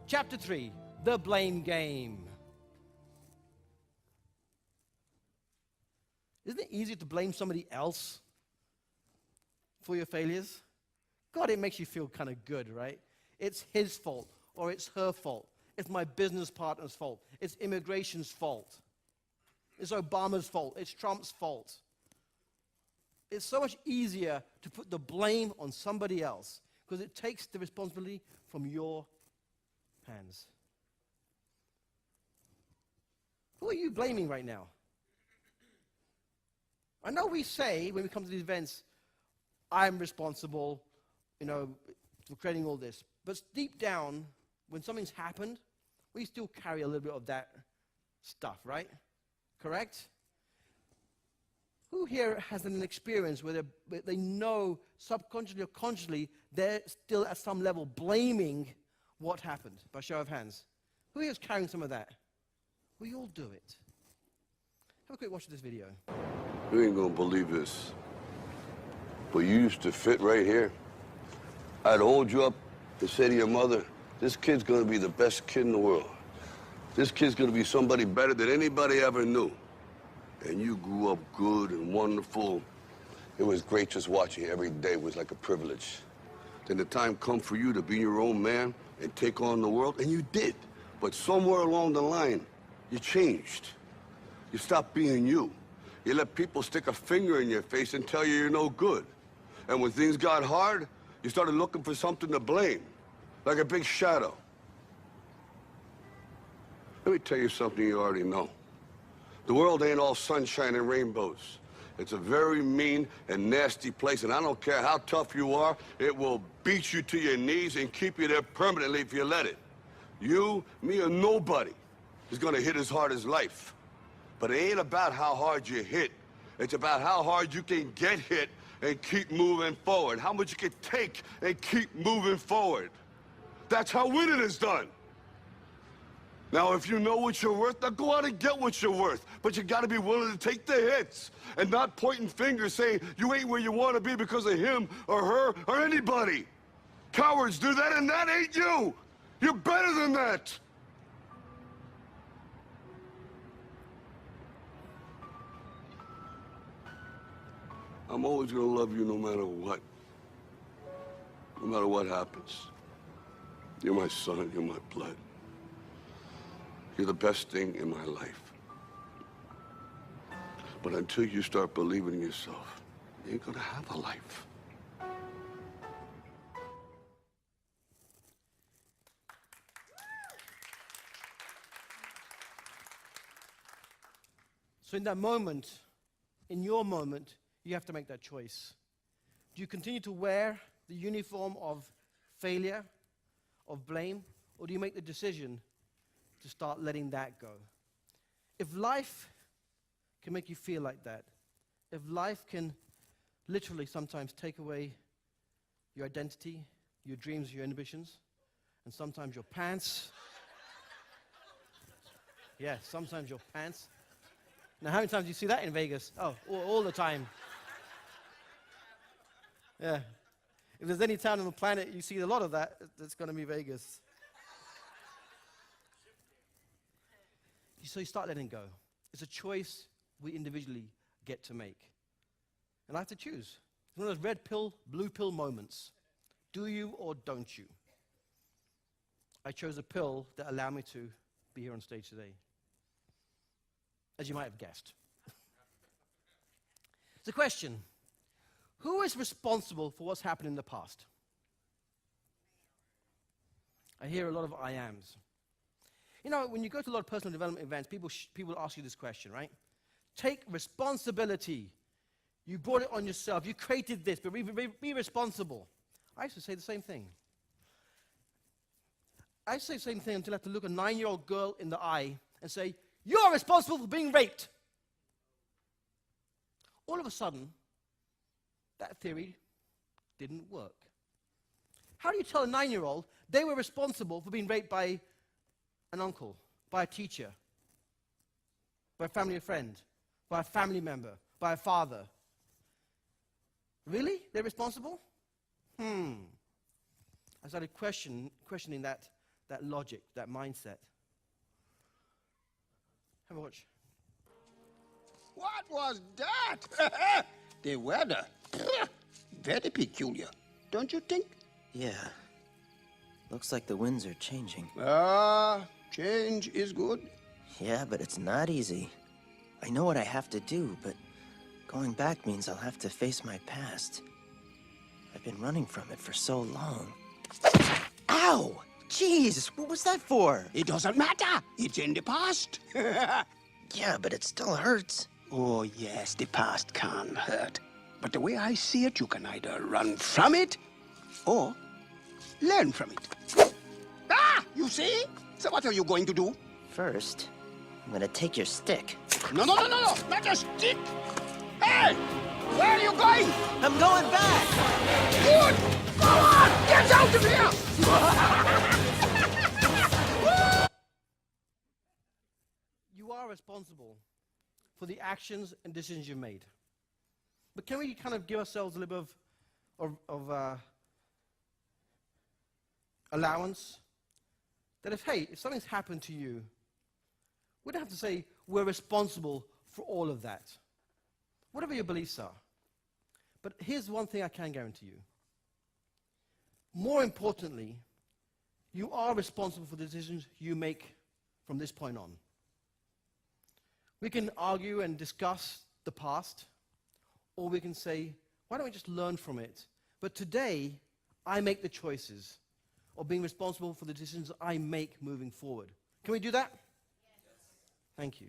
Chapter 3, the blame game. Isn't it easier to blame somebody else for your failures? God, it makes you feel kind of good, right? It's his fault, or it's her fault. It's my business partner's fault. It's immigration's fault. It's Obama's fault. It's Trump's fault. It's so much easier to put the blame on somebody else because it takes the responsibility from your hands. Who are you blaming right now? I know we say when we come to these events, I'm responsible, for creating all this. But deep down, when something's happened, we still carry a little bit of that stuff, right? Correct? Who here has an experience where they know subconsciously or consciously they're still at some level blaming what happened? By show of hands. Who here is carrying some of that? We all do it. Have a quick watch of this video. You ain't gonna believe this, but you used to fit right here. I'd hold you up and say to your mother, this kid's gonna be the best kid in the world. This kid's gonna be somebody better than anybody ever knew. And you grew up good and wonderful. It was great just watching you every day. It was like a privilege. Then the time come for you to be your own man and take on the world, and you did. But somewhere along the line, you changed. You stopped being you. You let people stick a finger in your face and tell you you're no good. And when things got hard, you started looking for something to blame, like a big shadow. Let me tell you something you already know. The world ain't all sunshine and rainbows. It's a very mean and nasty place, and I don't care how tough you are, it will beat you to your knees and keep you there permanently if you let it. You, me, or nobody is gonna hit as hard as life. But it ain't about how hard you hit. It's about how hard you can get hit and keep moving forward. How much you can take and keep moving forward. That's how winning is done. Now, if you know what you're worth, now go out and get what you're worth. But you gotta be willing to take the hits and not pointing fingers saying you ain't where you wanna be because of him or her or anybody. Cowards do that, and that ain't you. You're better than that. I'm always gonna love you no matter what. No matter what happens. You're my son, you're my blood. You're the best thing in my life. But until you start believing in yourself, you ain't gonna have a life. So in that moment, in your moment, you have to make that choice. Do you continue to wear the uniform of failure, of blame, or do you make the decision to start letting that go? If life can make you feel like that, if life can literally sometimes take away your identity, your dreams, your ambitions, and sometimes your pants. Yeah, sometimes your pants. Now, how many times do you see that in Vegas? Oh, all the time. Yeah. If there's any town on the planet you see a lot of that, it's going to be Vegas. So you start letting go. It's a choice we individually get to make. And I have to choose. It's one of those red pill, blue pill moments. Do you or don't you? I chose a pill that allowed me to be here on stage today, as you might have guessed. It's a question. Who is responsible for what's happened in the past? I hear a lot of I ams. You know, when you go to a lot of personal development events, people ask you this question, right? Take responsibility. You brought it on yourself. You created this, but be responsible. I used to say the same thing. I used to say the same thing until I had to look a 9-year-old girl in the eye and say, you're responsible for being raped. All of a sudden, that theory didn't work. How do you tell a 9-year-old they were responsible for being raped by an uncle, by a teacher, by a family friend, by a family member, by a father? Really? They're responsible? I started questioning that that logic, that mindset. Have a watch. What was that? The weather. Very peculiar, don't you think? Yeah. Looks like the winds are changing. Change is good. Yeah, but it's not easy. I know what I have to do, but going back means I'll have to face my past. I've been running from it for so long. Ow! Jeez, what was that for? It doesn't matter. It's in the past. Yeah, but it still hurts. Oh, yes, the past can hurt. But the way I see it, you can either run from it or learn from it. Ah, you see? So what are you going to do? First, I'm gonna take your stick. No, not a stick. Hey, where are you going? I'm going back! Good! Go on, get out of here! You are responsible for the actions and decisions you've made. But can we kind of give ourselves a little bit of allowance? That if something's happened to you, we don't have to say we're responsible for all of that. Whatever your beliefs are. But here's one thing I can guarantee you. More importantly, you are responsible for the decisions you make from this point on. We can argue and discuss the past, or we can say, why don't we just learn from it? But today, I make the choices of being responsible for the decisions I make moving forward. Can we do that? Yes. Thank you.